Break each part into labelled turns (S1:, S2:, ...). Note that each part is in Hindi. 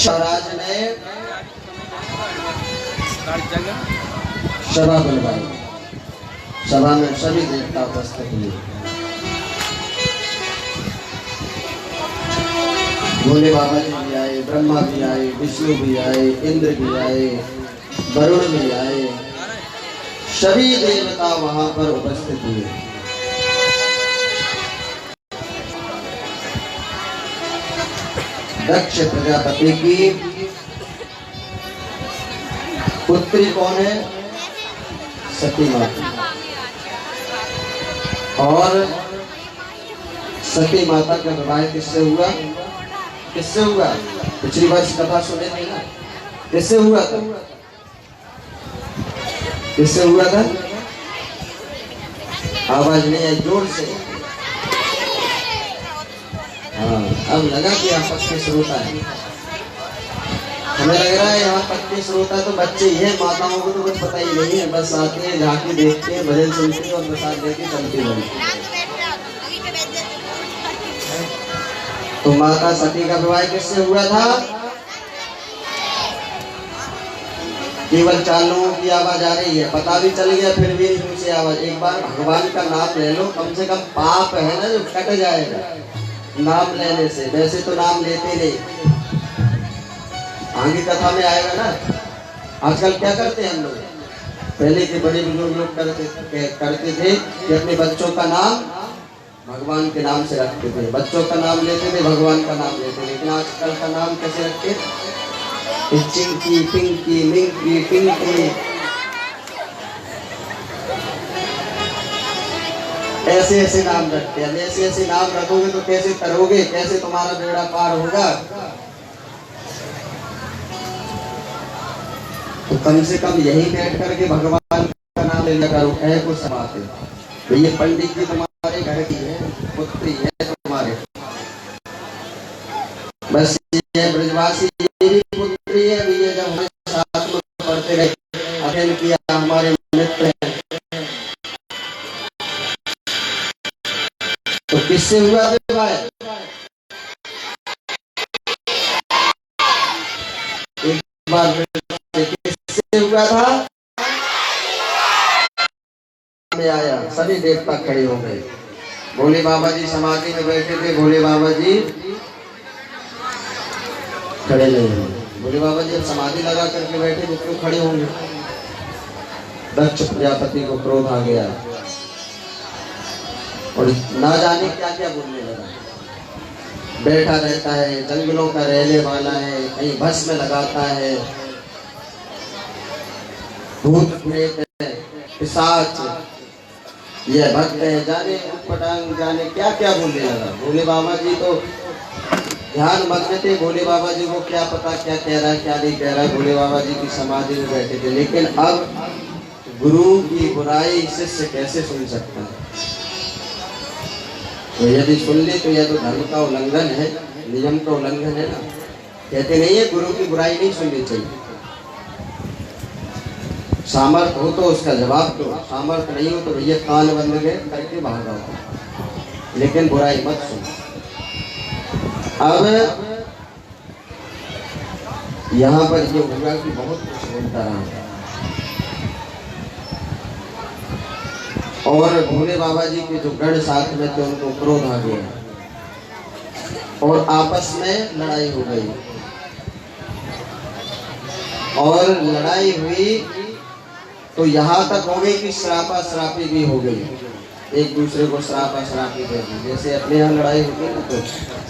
S1: दक्ष महाराज ने सभा बुलवाई। सभा में सभी देवता उपस्थित हुए। भोले बाबा जी भी आए, ब्रह्मा भी आए, विष्णु भी आए, इंद्र भी आए, वरुण भी आए, सभी देवता वहां पर उपस्थित हुए। दक्ष प्रजापति की पुत्री कौन है? सती माता। और सती माता का विवाह किससे हुआ? किससे हुआ? पिछली बार कथा सुने थे ना, किससे हुआ था? किससे हुआ था? आवाज नहीं आई, जोर से। हाँ, अब लगा कि यहाँ पक्के श्रोता है। हमें लग रहा है यहाँ पक्के श्रोता तो बच्चे ही हैं, माताओं को तो कुछ पता ही नहीं है, बस आते हैं, झांकी देखते हैं, भजन सुनते हैं और प्रसाद लेके चलते हैं। तो माता सती का विवाह किससे हुआ था? केवल 4 लोगों की आवाज आ रही है, पता भी चल गया, फिर भी ऊंची आवाज। एक बार भगवान का नाम ले लो, कम से कम पाप है ना जो कट जाएगा नाम लेने से। वैसे तो नाम लेते नहीं, आगे कथा में आएगा ना। आजकल क्या करते हैं हम लोग? पहले के बड़े बुजुर्ग लोग करते थे कि अपने बच्चों का नाम भगवान के नाम से रखते थे, बच्चों का नाम लेते थे, भगवान का नाम लेते थे। लेकिन आजकल का नाम कैसे रखते? चिंकी, पिंकी, मिंकी, टिंकी, ऐसे ऐसे नाम रखते हैं। ऐसे ऐसे नाम रखोगे तो कैसे करोगे, कैसे तुम्हारा बेड़ा पार होगा? तो कम से कम यही बैठ करके भगवान का नाम ले लिया करो। है कुछ बात है, ये पंडित जी तुम्हारे घर की है, पुत्री है तुम्हारे, बस ये ब्रजवासी पुत्री है। अभी ये जब हमारे साथ में पढ़ते रहे, अध्ययन किया, हमारे मित्र हैं, तो किससे हुआ विवाह? एक बार किससे हुआ था? में आया, सभी देवता खड़े हो गए। भोले बाबा जी समाधि में बैठे थे, भोले बाबा जी खड़े नहीं हुए। भोले बाबा जी समाधि लगा करके बैठे तो क्यों खड़े होंगे? दक्ष प्रजापति को क्रोध आ गया और ना जाने क्या क्या बोलने लगा। बैठा रहता है, जंगलों का रहने वाला है, कहीं भस्म लगाता है, भूत प्रेत है, पिशाच, ये भक्त है, जाने पटांग, जाने क्या क्या बोलने लगा। भोले बाबा जी तो ध्यान मग्न थे। भोले बाबा जी को क्या पता क्या कह रहा है क्या नहीं कह रहा है। भोले बाबा जी की समाधि में बैठे थे। लेकिन अब गुरु की बुराई शिष्य कैसे सुन सकता है? तो यदि सुन ले तो यह तो धर्म का उल्लंघन है, नियम का उल्लंघन है ना। कहते नहीं है गुरु की बुराई नहीं सुननी चाहिए। सामर्थ्य हो तो उसका जवाब दो, सामर्थ्य नहीं हो तो भैया कान बंद करके बाहर आओ, लेकिन बुराई मत सुनो। अब यहाँ पर ये हुआ कि बहुत कुछ बोलता रहा और भोले बाबा जी के जो गण साथ में थे उनको क्रोध आ गया और आपस में लड़ाई हो गई। और लड़ाई हुई तो यहाँ तक हो गई कि श्रापा श्रापी भी हो गई, एक दूसरे को श्रापा श्रापी दे दी। जैसे अपने यहाँ लड़ाई होती है ना, तो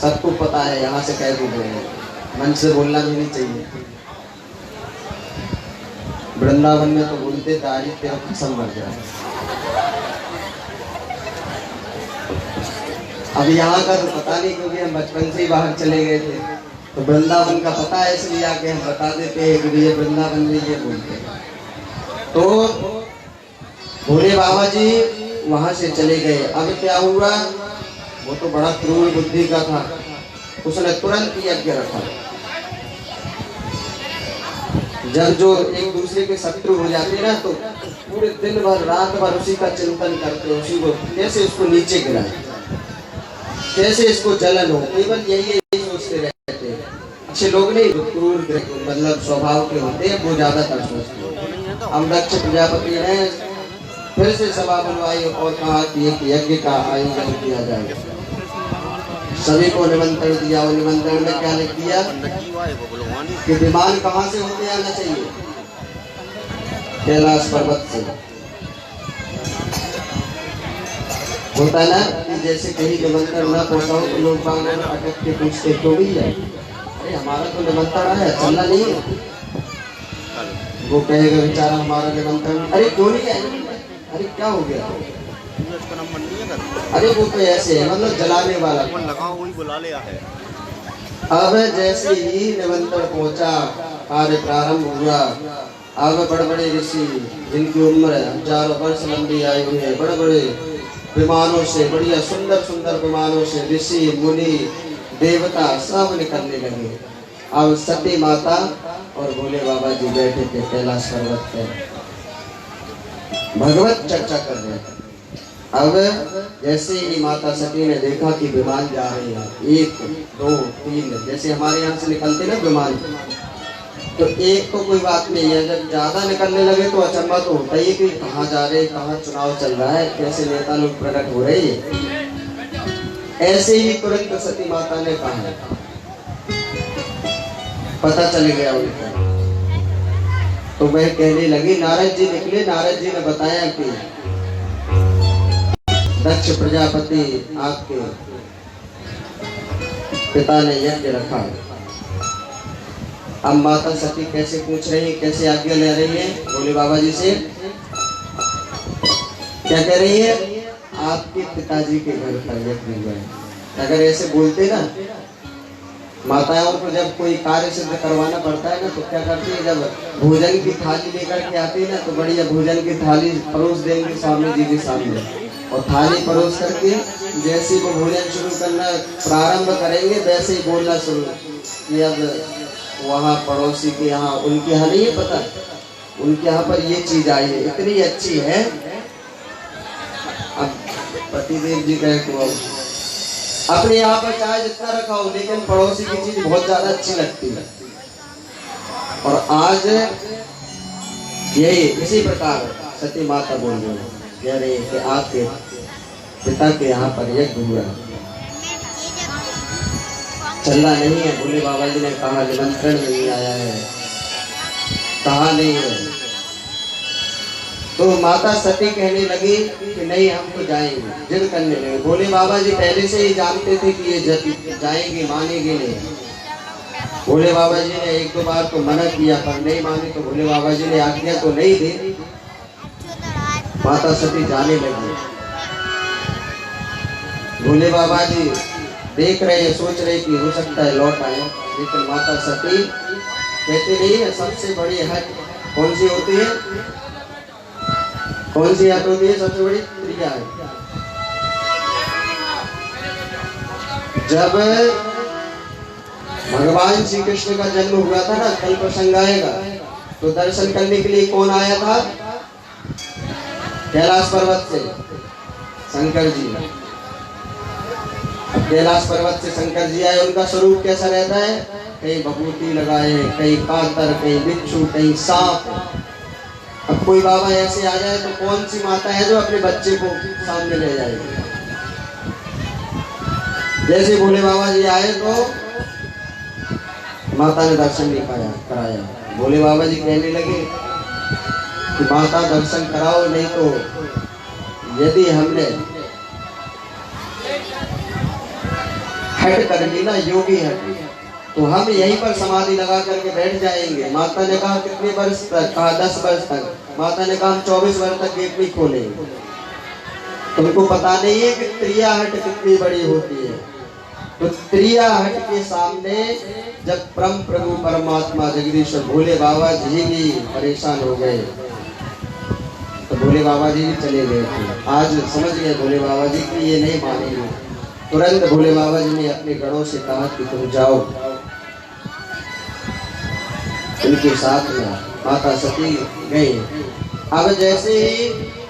S1: सबको पता है, यहाँ से कह भी रहे हैं, मन से बोलना भी नहीं चाहिए। वृंदावन में तो बोलते दाढ़ी तेरा कसम मर जाए। अब यहाँ का तो पता नहीं, क्योंकि हम बचपन से ही बाहर चले गए थे, तो वृंदावन का पता है, इसलिए आके हम बता देते हैं कि ये वृंदावन में ये बोलते हैं। तो भोले बाबा जी वहां से चले गए। अब क्या हुआ? वो तो बड़ा क्रूर बुद्धि का था, उसने तुरंत यज्ञ रखा। जब जो एक दूसरे के शत्रु हो जाते ना, तो पूरे दिन भर रात भर उसी का चिंतन करते, उसी को कैसे उसको नीचे गिराए, कैसे इसको जलन हो, केवल यही सोचते रहते हैं। अच्छे लोग नहीं, क्रूर मतलब स्वभाव के होते हैं, वो ज्यादातर सोचते हैं। हम दक्ष प्रजापति हैं, फिर से सभा बुलवाई और कहा कि एक यज्ञ का आयोजन किया जाए। सभी को निमंत्रण दिया और निमंत्रण में क्या लिख दिया कि विमान कहाँ से होते आना चाहिए, कैलाश पर्वत से। होता है ना कि जैसे कहीं निमंत्रण ना पहुंचा हो तो लोग अटक के पूछते तो भी है, अरे हमारा तो निमंत्रण है, चलना नहीं है। वो कहेगा बेचारा हमारा निमंत्रण, अरे क्यों नहीं आए, अरे क्या हो गया, अरे वो तो ऐसे है, मतलब जलाने वाला वही बुला लिया है। अब जैसे ही निमंत्रण पहुंचा, कार्य प्रारंभ हुआ। अब बड़े बड़े ऋषि जिनकी उम्र हजारों वर्ष लंबी आयु है, बड़े बड़े विमानों से, बढ़िया सुंदर सुंदर विमानों से ऋषि मुनि देवता सब निकलने लगे। अब सती माता और भोले बाबा जी बैठे थे कैलाश पर्वत पर, भगवत चर्चा कर रहे थे। अब जैसे ही माता सती ने देखा कि विमान जा रहे हैं, 1 2 3, जैसे हमारे यहाँ से निकलते ना विमान, तो एक तो कोई बात नहीं है, जब ज्यादा निकलने लगे तो अचंभा तो होता ही है कि कहाँ जा रहे, कहाँ चुनाव चल रहा है, कैसे नेता लोग प्रकट हो रहे हैं। ऐसे ही तुरंत सती माता ने कहा, पता चल गया उनको। तो वह कहने लगी, नारद जी निकले, नारद जी ने बताया कि दक्ष प्रजापति आपके पिता ने यज्ञ रखा। अब माता सती कैसे पूछ रही है, कैसे आज्ञा ले रही है भोले बाबा जी से, क्या कह रही है, आपके पिताजी के घर पर यज्ञ हुआ है। अगर ऐसे बोलते ना, माताओं को जब कोई कार्य सिद्ध करवाना पड़ता है ना, तो क्या करती है, जब भोजन की थाली लेकर के आती है ना, तो बढ़िया भोजन की थाली परोस देंगे स्वामी जी के सामने, और थाली परोस करके जैसे वो भोजन शुरू करना प्रारंभ करेंगे, वैसे ही बोलना शुरू कि अब वहाँ पड़ोसी के यहाँ, उनके यहाँ नहीं है पता, उनके यहाँ पर ये चीज आई है, इतनी अच्छी है। अब पतिदेव जी कहे तो अपने यहाँ पर चाहे जितना रखा हो, लेकिन पड़ोसी की चीज बहुत ज्यादा अच्छी लगती है। और आज यही इसी प्रकार सती माता बोल रही है, कह रही है कि आपके पिता के यहाँ पर यज्ञ हुआ, चलना नहीं है। भोले बाबा जी ने कहा निमंत्रण नहीं आया है, कहा नहीं है। तो माता सती कहने लगी कि नहीं हम तो जाएंगे, जिद करने लगे। भोले बाबा जी पहले से ही जानते थे कि ये जाएंगे, मानेंगे नहीं। भोले बाबा जी ने 1 2 बार तो मना किया, पर नहीं माने, तो भोले बाबा जी ने आज्ञा तो नहीं दी। माता सती जाने लगी। भोले बाबा जी देख रहे, सोच रहे कि हो सकता है लौट आए, लेकिन माता सती कहते नहीं है, सबसे बड़ी हट कौन सी होती है, कौन सी हट होती है, सबसे बड़ी क्रिया है। जब भगवान श्री कृष्ण का जन्म हुआ था ना, कल प्रसंग आएगा, तो दर्शन करने के लिए कौन आया था, कैलाश पर्वत से शंकर जी। कैलाश पर्वत से शंकर जी आए, उनका स्वरूप कैसा रहता है, कहीं भभूति लगाए, कहीं कातर, कहीं बिच्छू, कहीं सांप। अब कोई बाबा ऐसे आ जाए तो कौन सी माता है जो अपने बच्चे को सामने ले जाएगी। जैसे भोले बाबा जी आए तो माता ने दर्शन नहीं कराया। भोले बाबा जी कहने लगे कि माता दर्शन कराओ, नहीं तो यदि हमने हट कर ली ना, योगी हट, तो हम यहीं पर समाधि लगा करके बैठ जाएंगे। माता ने कहा कितने वर्ष तक, कहा 10 वर्ष तक। माता ने कहा हम 24 वर्ष तक गेट नहीं खोलेंगे। तुमको पता नहीं है कि त्रियाहट कितनी बड़ी होती है। तो त्रियाहट के सामने जब परम प्रभु परमात्मा जगदीश्वर भोले बाबा जी भी परेशान हो गए, तो भोले बाबा जी भी चले गए थे। आज समझ गए भोले बाबा जी कि ये नहीं मानेंगे। तुरंत भोले बाबा जी ने अपने गणों से कहा कि तुम जाओ, उनके साथ में माता सती गई। अब जैसे ही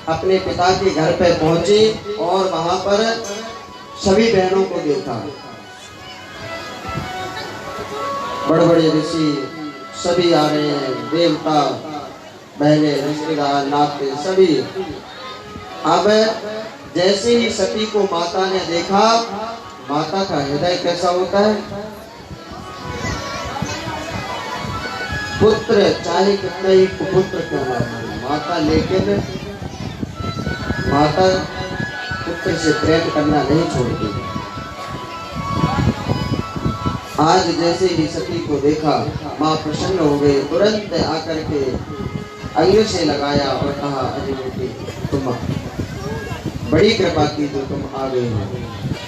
S1: अपने पिता के घर पर पहुंचे और वहां पर सभी बहनों को देखा, बड़े बड़े ऋषि सभी आ रहे हैं, देवता, बहने, रिश्तेदार, नाते सभी। अब जैसे ही सती को माता ने देखा, माता का हृदय कैसा होता है? पुत्र चाहे कितना ही कुपुत्र क्यों ना हो, माता, लेकिन माता पुत्र से प्रेम करना नहीं छोड़ती। आज जैसे ही सती को देखा, माँ प्रसन्न हो गई, तुरंत आकर के अंग से लगाया और कहा, अरे बेटी, तुम बड़ी कृपा की जो तुम आ गई हो।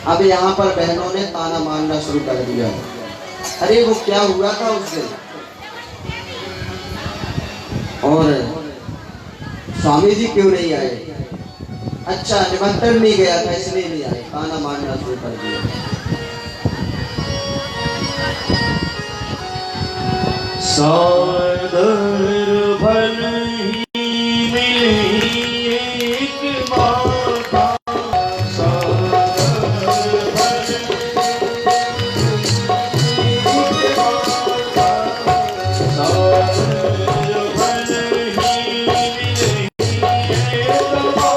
S1: अब यहाँ पर बहनों ने ताना मारना शुरू कर दिया, अरे वो क्या हुआ था उस दिन, और स्वामी जी क्यों नहीं आए? अच्छा, निमंत्रण नहीं गया था इसलिए नहीं आए। ताना मारना शुरू कर दिया।
S2: सादर भल ही मिली एक माता, सादर भल एक माता, सादर भल ही मिली एक माता,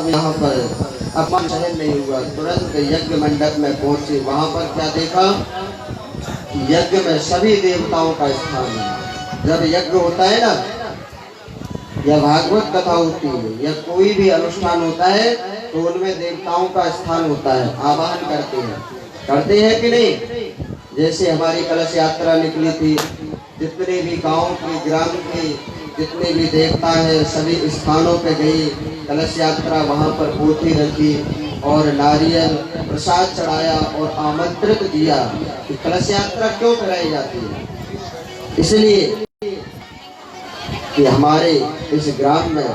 S1: यहाँ पर अपमान सहन नहीं हुआ, तुरंत यज्ञ मंडप में पहुंचे। वहां पर क्या देखा? यज्ञ में सभी देवताओं का स्थान है। जब यज्ञ होता है ना, या भागवत कथा होती है, या कोई भी अनुष्ठान होता है, तो उनमें देवताओं का स्थान होता है, आवाहन करते हैं कि नहीं? जैसे हमारी कलश यात्रा निकली थी, जितने भी गांव के, ग्राम के जितने भी देवता हैं, सभी स्थानों पे गई कलश यात्रा, वहां पर पोथी रखी और नारियल प्रसाद चढ़ाया और आमंत्रित दिया। कि कलश यात्रा क्यों कराई जाती है? इसलिए कि हमारे इस ग्राम में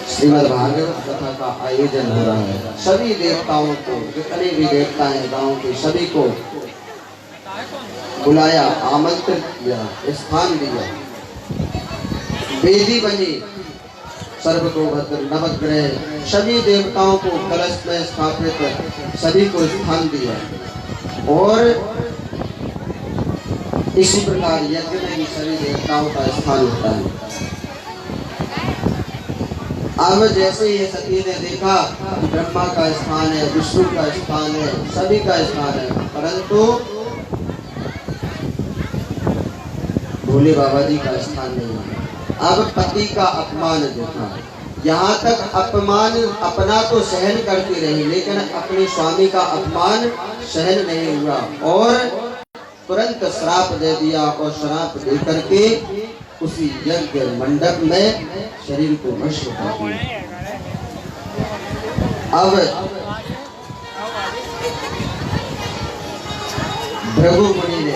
S1: श्रीमद् भागवत कथा का आयोजन हो रहा है। सभी देवताओं को, जितने भी देवता हैं गांव के, सभी को बुलाया, आमंत्रित किया, स्थान दिया, वेदी बनी, सर्वतोभद्र, नवग्रह, सभी देवताओं को कलश में स्थापित, सभी को स्थान दिया। और इसी प्रकार यज्ञ में भी सभी देवताओं का स्थान होता है। अब जैसे ये सती ने देखा, ब्रह्मा का स्थान है, विष्णु का स्थान है, सभी का स्थान है, परंतु भोले बाबा जी का स्थान नहीं है। अब पति का अपमान देखा, यहाँ तक अपमान अपना तो सहन करती रही, लेकिन अपने स्वामी का अपमान सहन नहीं हुआ और तुरंत श्राप दे दिया। और श्राप दे करके उसी यज्ञ मंडप में शरीर को भस्म कर दिया। अब भृगु मुनि ने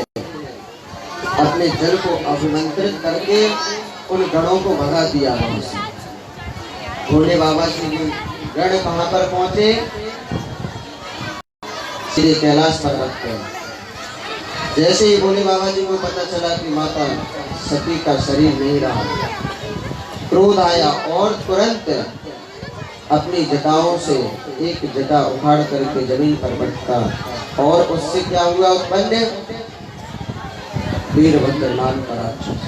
S1: अपने जल को अभिमंत्रित करके उन गणों को भगा दिया वहां से। भोले बाबा जी गण कहां पर पहुंचे? श्री कैलाश पर्वत पर। जैसे ही भोले बाबा जी को पता चला कि माता सती का शरीर नहीं रहा, क्रोध आया और तुरंत अपनी जटाओं से एक जटा उखाड़ करके जमीन पर पटका और उससे क्या हुआ उत्पन्न? वीरभद्र नाम का राक्षस।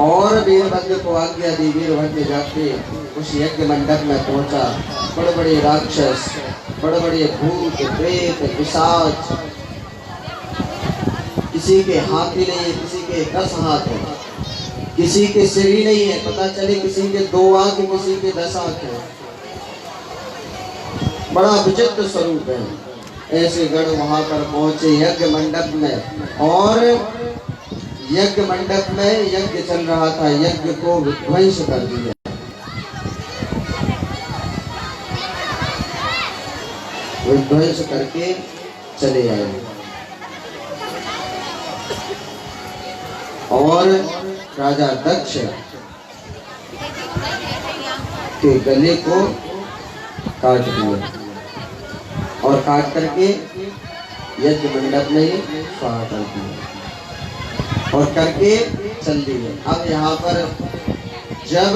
S1: और वीरभद्र को आज्ञा दी, वीरभद्र जाके उस यज्ञ मंडप में पहुंचा। बड़े बड़े राक्षस, बड़े बड़े भूत, प्रेत, पिशाच, किसी के हाथ ही नहीं, किसी के 10 हाथ हैं, किसी के सिर ही नहीं है, पता चले किसी के 2 आंख, किसी के 10 आंख है। बड़ा विचित्र स्वरूप है। ऐसे गण वहां पर पहुंचे यज्ञ मंडप में, और यज्ञ मंडप में यज्ञ चल रहा था, यज्ञ को विध्वंस कर दिया। विध्वंस करके चले आए, और राजा दक्ष के गले को काट दिया, और काट करके यज्ञ मंडप में ही स्वाहा कर दिया, और करके चल दिए। अब यहाँ पर जब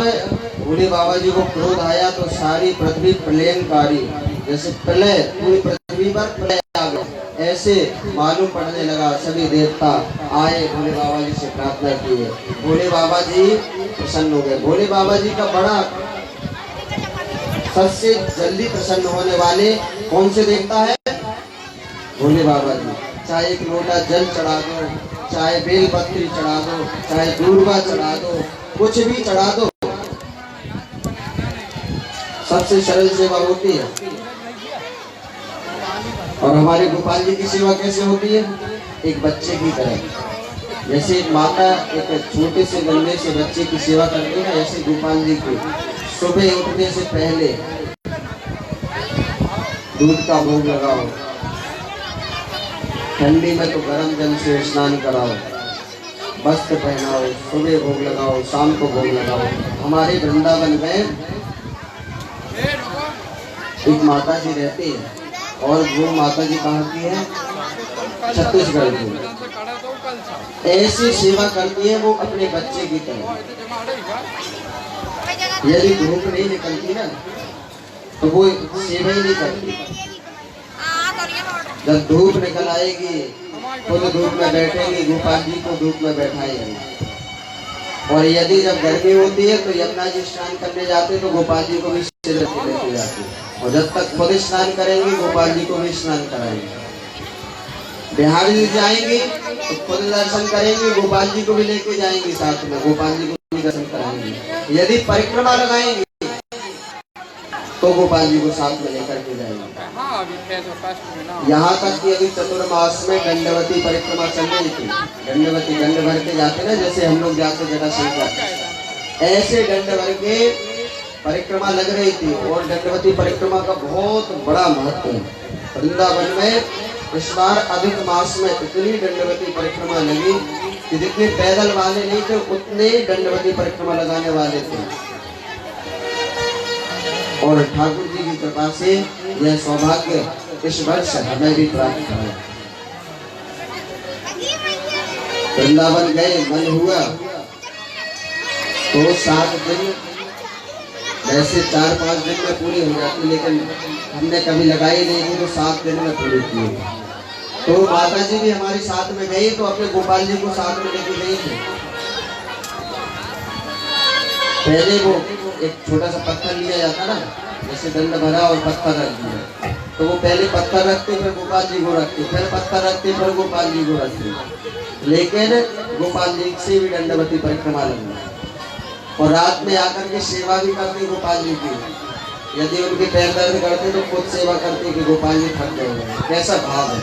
S1: भोले बाबा जी को क्रोध आया तो सारी पृथ्वी प्रलयनकारी, जैसे प्रलय पूरी पृथ्वी पर प्रलय आ गया, ऐसे मालूम पड़ने लगा। सभी देवता आए, भोले बाबा जी से प्रार्थना किए, भोले बाबा जी प्रसन्न हो गए। भोले बाबा जी का बड़ा सबसे जल्दी प्रसन्न होने वाले कौन से देवता है? भोले बाबा जी। चाहे एक लोटा जल चढ़ा दो, चाहे बेलपत्री चढ़ा दो, चाहे दूर्वा चढ़ा दो, कुछ भी चढ़ा दो, सबसे सरल सेवा होती है। और हमारे गोपाल जी की सेवा कैसे होती है? एक बच्चे की तरह। जैसे एक माता एक छोटे से गन्ने से बच्चे की सेवा करती है, ऐसे गोपाल जी की सुबह उठने से पहले दूध का भोग लगाओ, ठंडी में तो गर्म जल से स्नान कराओ, वस्त्र पहनाओ, सुबह भोग लगाओ, शाम को भोग लगाओ। हमारे वृंदावन में एक माता जी रहती है, और वो माता जी कहाँ की है? छत्तीसगढ़ की। ऐसी सेवा करती है वो अपने बच्चे की तरह। यदि धूप नहीं निकलती ना तो वो सेवा ही नहीं करती। जब धूप निकल आएगी खुद धूप में बैठेंगे, गोपाल जी को धूप में बैठाएंगे। और यदि जब गर्मी होती है तो यमुना जी स्नान करने जाते तो गोपाल जी को भी सिर रख के लेके जाते, और जब तक खुद स्नान करेंगे गोपाल जी को भी स्नान कराएंगे। बिहार जी जाएंगे तो खुद दर्शन करेंगे, गोपाल जी को भी लेके जाएंगे साथ में, गोपाल जी को भी दर्शन कराएंगे। यदि परिक्रमा लगाएंगे तो गोपाल जी को साथ में लेकर के जाएंगे। यहाँ तक कि अभी चतुर्मास में दंडवती परिक्रमा चल रही थी। दंडवती दंड भर के जाते ना, जैसे हम लोग जाते जरा सिंह, ऐसे दंड भर के परिक्रमा लग रही थी। और दंडवती परिक्रमा का बहुत बड़ा महत्व है वृंदावन में। इस बार अधिक मास में इतनी दंडवती परिक्रमा लगी कि जितने पैदल वाले नहीं थे उतने दंडवती परिक्रमा लगाने वाले थे। और ठाकुर जी की कृपा से यह सौभाग्य इस वर्ष हमें भी प्राप्त हुआ। वृंदावन गए, मन हुआ तो 7 दिन, वैसे 4-5 दिन में पूरी हो जाती, लेकिन हमने कभी लगाई नहीं थी तो 7 दिन में पूरी की। तो माता जी भी हमारे साथ में गई, तो अपने गोपाल जी को साथ में लेके गई थी। पहले वो एक छोटा सा पत्थर लिया जाता ना, जैसे दंड भरा और पत्थर रख दिया, तो वो पहले पत्थर रखते फिर गोपाल जी को रखते, फिर पत्थर रखते फिर गोपाल जी को रखते। लेकिन गोपाल जी से भी दंडवती परिक्रमा लगना, और रात में आकर के सेवा भी करते गोपाल जी की। यदि उनके पैर दर्द करते तो खुद सेवा करते कि गोपाल जी थक गए हैं। कैसा भाव है,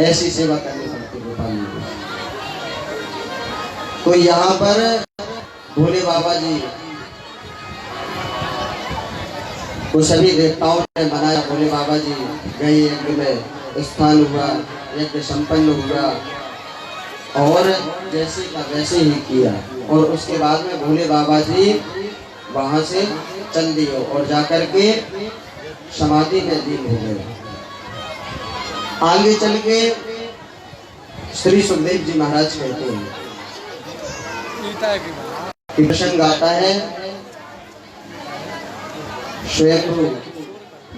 S1: ऐसी सेवा करनी पड़ती गोपाल जी को। तो यहाँ पर भोले बाबा जी तो सभी देवताओं ने मनाया। भोले बाबा जी गए, यज्ञ में स्थान हुआ, यज्ञ संपन्न हुआ, और जैसे का वैसे ही किया। और उसके बाद में भोले बाबा जी वहां से चल दिए और जाकर के समाधि में लीन हो गए। आगे चल के श्री सुखदेव जी महाराज कहते हैं, प्रसंग आता है, स्वयं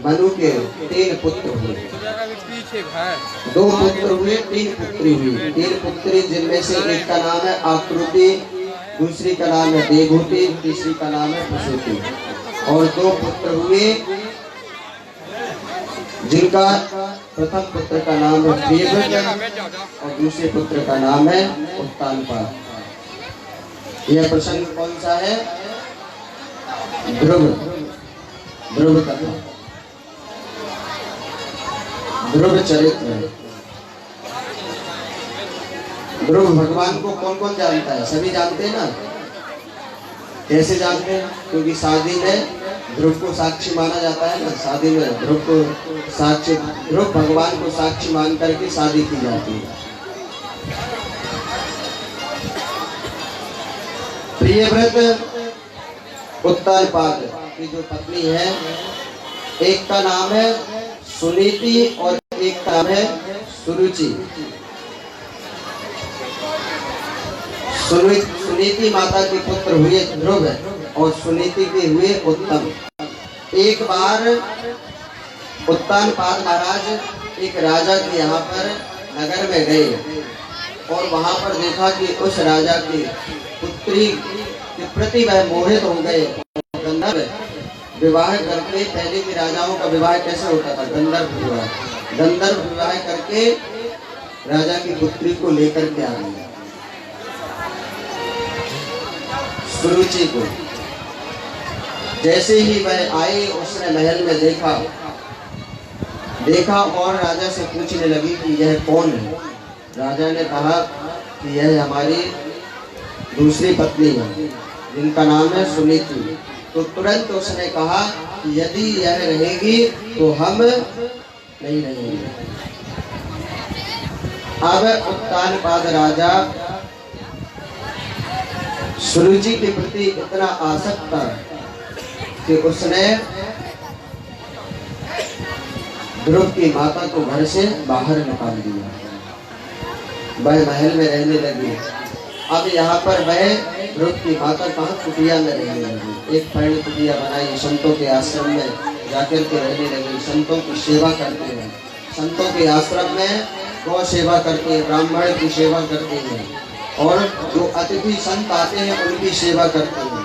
S1: मनु के 3 पुत्र हुए, 2 पुत्र हुए, 3 पुत्री हुई। 3 पुत्री जिनमें से एक का नाम है आकृति, दूसरी का नाम है देवहूति, तीसरी का नाम है प्रसूति। और 2 पुत्र हुए जिनका प्रथम पुत्र का नाम है प्रियव्रत और दूसरे पुत्र का नाम है उत्तानपाद। यह प्रसंग कौन सा है? ध्रुव, ध्रुव कथा, ध्रुव चरित्र। ध्रुव भगवान को कौन कौन जानता है? सभी जानते हैं ना। कैसे जानते हैं? क्योंकि शादी में ध्रुव को साक्षी माना जाता है ना। शादी में ध्रुव को साक्षी, ध्रुव भगवान को साक्षी मान करके शादी की जाती है। प्रियव्रत उत्तानपाद की जो पत्नी है, एक का नाम है सुनीति और एक का नाम है सुरुचि। सुनीति माता के पुत्र हुए ध्रुव और सुनीति के हुए उत्तम। एक बार उत्तानपाद महाराज एक राजा के यहाँ पर नगर में गए और वहां पर देखा कि उस राजा की पुत्री के प्रति वह मोहित हो गए। गंधर्व विवाह करके, पहले के राजाओं का विवाह कैसे होता था? गंधर्व विवाह। गंधर्व विवाह करके राजा की पुत्री को लेकर के आ गए सुरुचि को। जैसे ही वह आई, उसने महल में देखा और राजा से पूछने लगी कि यह कौन है। राजा ने कहा कि यह हमारी दूसरी पत्नी है जिनका नाम है सुनीति। तो तुरंत उसने कहा कि यदि यह रहेगी तो हम नहीं रहेंगे। अब उत्तानपाद राजा सुरुचि के प्रति इतना आसक्त था कि उसने ध्रुव की माता को घर से बाहर निकाल दिया। वह महल में रहने लगी। अब यहाँ पर वह ध्रुव की माता कहाँ? कुटिया में रहने लगी। एक पर्ण कुटिया बनाई, संतों के आश्रम में जाकर के रहने लगी। संतों की सेवा करते हैं, संतों के आश्रम में गौ सेवा करते हैं, ब्राह्मण की सेवा करते हैं और जो अतिथि संत आते हैं उनकी सेवा करते हैं,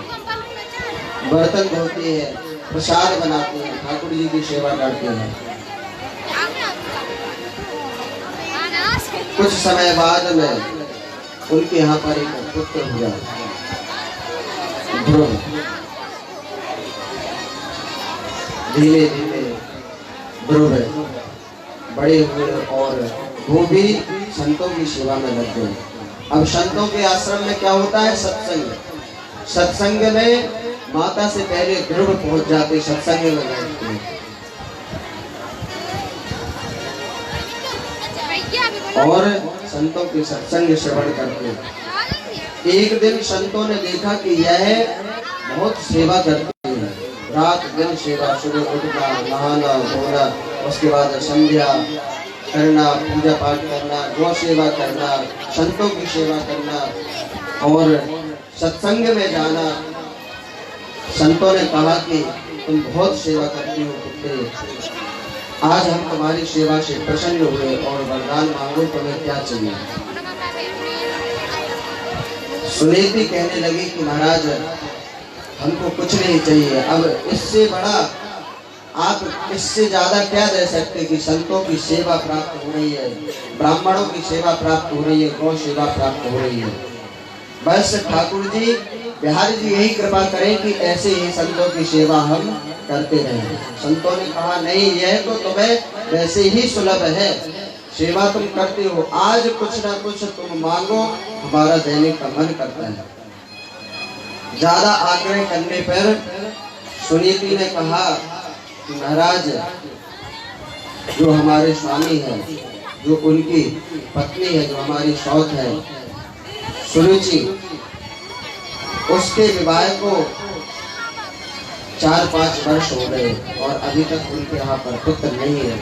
S1: बर्तन धोते हैं, प्रसाद बनाते हैं, ठाकुर जी की सेवा करते हैं। कुछ समय बाद में उनके यहाँ पर एक पुत्र हुआ ध्रुव। धीरे धीरे ध्रुव बड़े हुए और वो भी संतों की सेवा में लग गए। अब संतों के आश्रम में क्या होता है? सत्संग। सत्संग में माता से पहले ध्रुव पहुंच जाते, सत्संग में बैठते। और संतों के सत्संग श्रवण करते। एक दिन संतों ने देखा कि यह बहुत सेवा करती है, रात दिन सेवा, सुबह उठना, नहाना धोना, उसके बाद संध्या करना, पूजा पाठ करना, गौ सेवा करना, संतों की सेवा करना और सत्संग में जाना। संतों ने कहा कि तुम बहुत सेवा करती हो पुत्री, आज हम तुम्हारी सेवा से प्रसन्न हुए और वरदान मांगो, तुम्हें क्या चाहिए? सुनीति कहने लगी कि महाराज हमको कुछ नहीं चाहिए। अब इससे बड़ा आप इससे ज्यादा क्या दे सकते कि संतों की सेवा प्राप्त हो रही है, ब्राह्मणों की सेवा प्राप्त हो रही है, गौ सेवा प्राप्त हो रही है। बस ठाकुर जी, बिहारी जी यही कृपा करें कि ऐसे ही संतों की सेवा हम करते रहें। संतों ने कहा नहीं, यह तो तुम्हें वैसे ही सुलभ है, सेवा तुम करते हो, आज कुछ ना कुछ तुम मांगो, हमारा देने का मन करता है। ज्यादा आग्रह करने पर सुनीति ने कहा कि महाराज, जो हमारे स्वामी है, जो उनकी पत्नी है, जो हमारी सौत है सुरुचि, उसके विवाह को 4-5 वर्ष हो गए और अभी तक उनके यहाँ पर पुत्र नहीं है।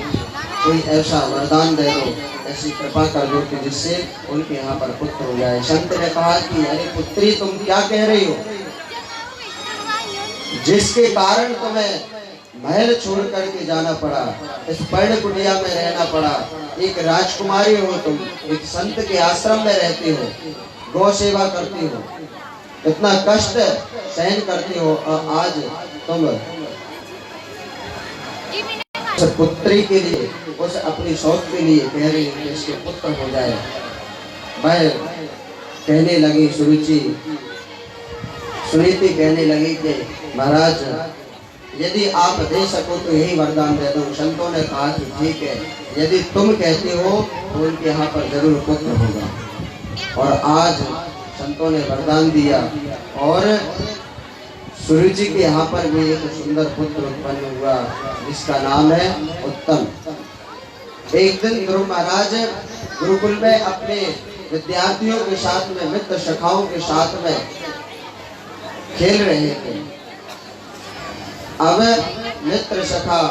S1: कोई ऐसा वरदान दे दो, ऐसी कृपा कर दो कि जिससे उनके यहाँ पर पुत्र हो जाए। संत ने कहा कि अरे पुत्री, तुम क्या कह रही हो? जिसके कारण तुम्हें महल छोड़ करके जाना पड़ा, इस पर्ण कुटिया में रहना पड़ा, एक राजकुमारी हो तुम, एक संत के आश्रम में रहती हो, गौ सेवा करती हो, इतना कष्ट सहन करती हो और आज तुम उस पुत्री के लिए, उस अपनी शौक के लिए कह रही है कि इसके पुत्र हो जाए। वह कहने लगी सुरुचि, सुनीति कहने लगी कि महाराज यदि आप दे सको तो यही वरदान दे दो। संतों ने कहा कि ठीक है, यदि तुम कहते हो तो उनके यहाँ पर जरूर पुत्र होगा। और आज संतों ने वरदान दिया और सुरुचि के यहाँ पर भी एक सुंदर पुत्र उत्पन्न हुआ जिसका नाम है उत्तम। एक दिन ध्रुव महाराज गुरुकुल में अपने विद्यार्थियों के साथ में, मित्र सखाओं के साथ में खेल रहे थे। अब मित्र सखा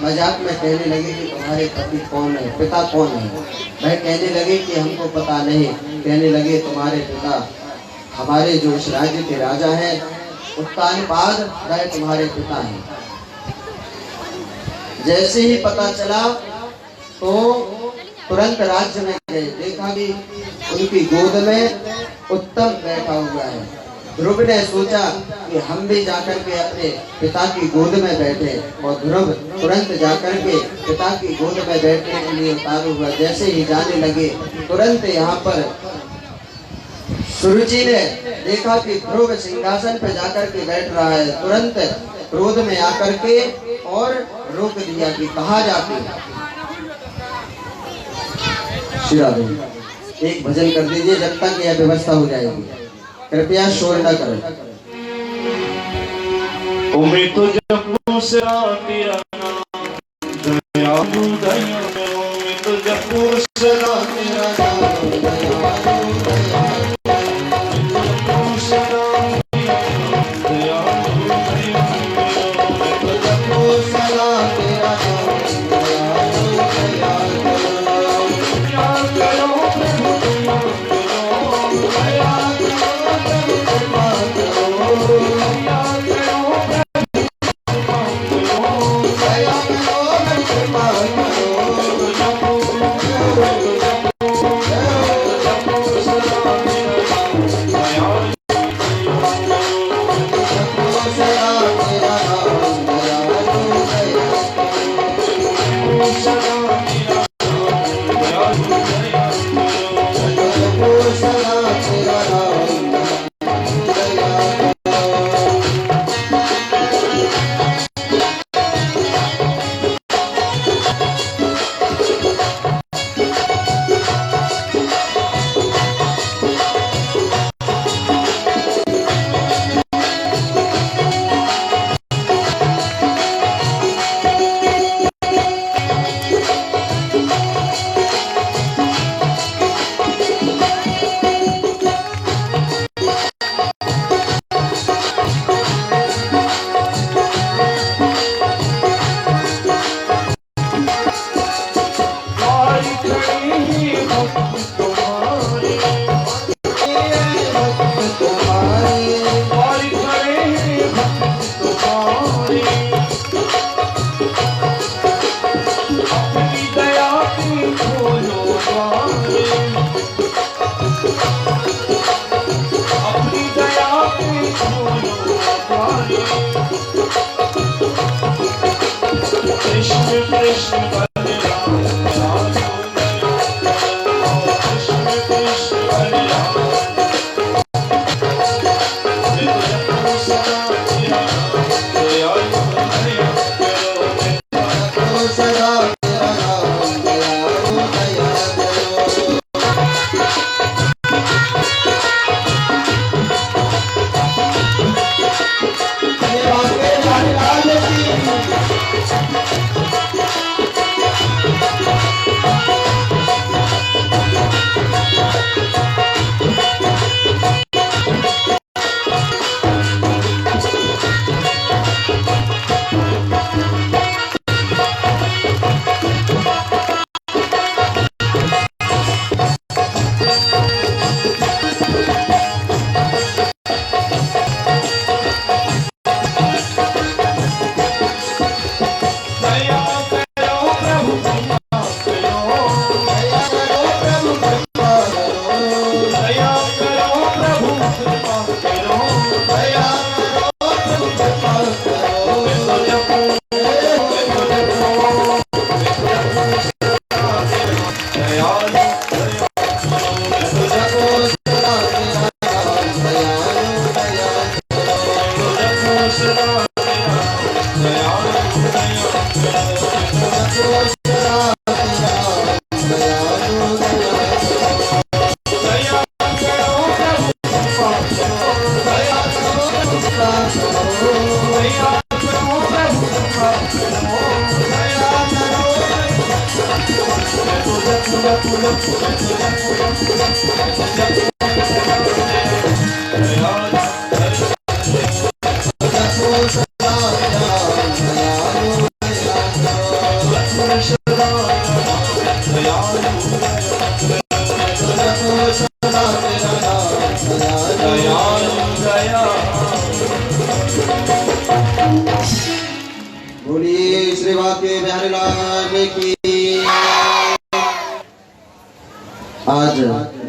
S1: मजाक में कहने लगे कि तुम्हारे पति कौन है, पिता कौन है। वह कहने लगे कि हमको पता नहीं। कहने लगे तुम्हारे पिता हमारे जो इस राज्य के राजा हैं उत्तानपाद, वह तुम्हारे पिता हैं। जैसे ही पता चला तो तुरंत राज्य में गए, देखा कि उनकी गोद में उत्तम बैठा हुआ है। ध्रुव ने सोचा कि हम भी जाकर के अपने पिता की गोद में बैठे, और ध्रुव तुरंत जाकर के पिता की गोद में बैठने के लिए उतारू हुआ। जैसे ही जाने लगे तुरंत यहाँ पर सुरुचि ने देखा कि ध्रुव सिंहासन पर जाकर के बैठ रहा है। तुरंत क्रोध में आकर के और रोक दिया कि कहाँ जाके। एक भजन कर दीजिए जब तक यह व्यवस्था हो जाएगी, कृपया शोर न करें।
S2: उम्मीद तो जब से तेरा नाम दयालु दयालु, उम्मीद तो जब से तेरा नाम दयालु दयालु,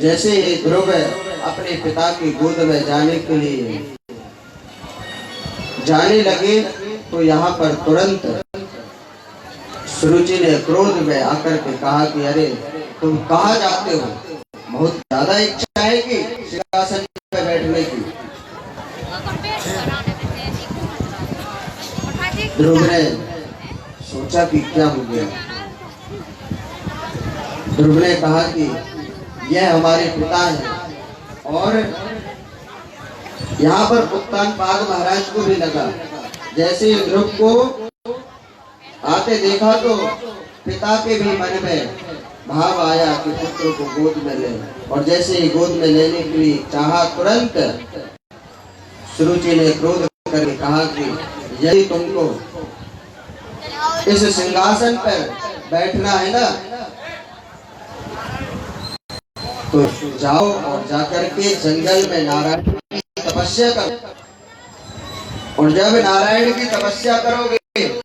S1: जैसे ही ध्रुव अपने पिता की गोद में जाने के लिए जाने लगे तो यहाँ पर तुरंत सुरुचि ने क्रोध में आकर के कहा कि अरे तुम कहाँ जाते हो, बहुत ज्यादा इच्छा है कि सिंहासन पर बैठने की। ध्रुव ने सोचा कि क्या हो गया। ध्रुव ने कहा कि यह हमारे पिता हैं और यहाँ पर उत्तानपाद महाराज को भी लगा। जैसे ध्रुव को आते देखा तो पिता के भी मन में भाव आया कि पुत्र को गोद में ले, और जैसे ही गोद में लेने के लिए चाहा तुरंत सुरुचि ने क्रोध करके कहा कि यदि तुमको इस सिंहासन पर बैठना है ना तो जाओ और जाकर के जंगल में नारायण की तपस्या करो, और जब नारायण की तपस्या करोगे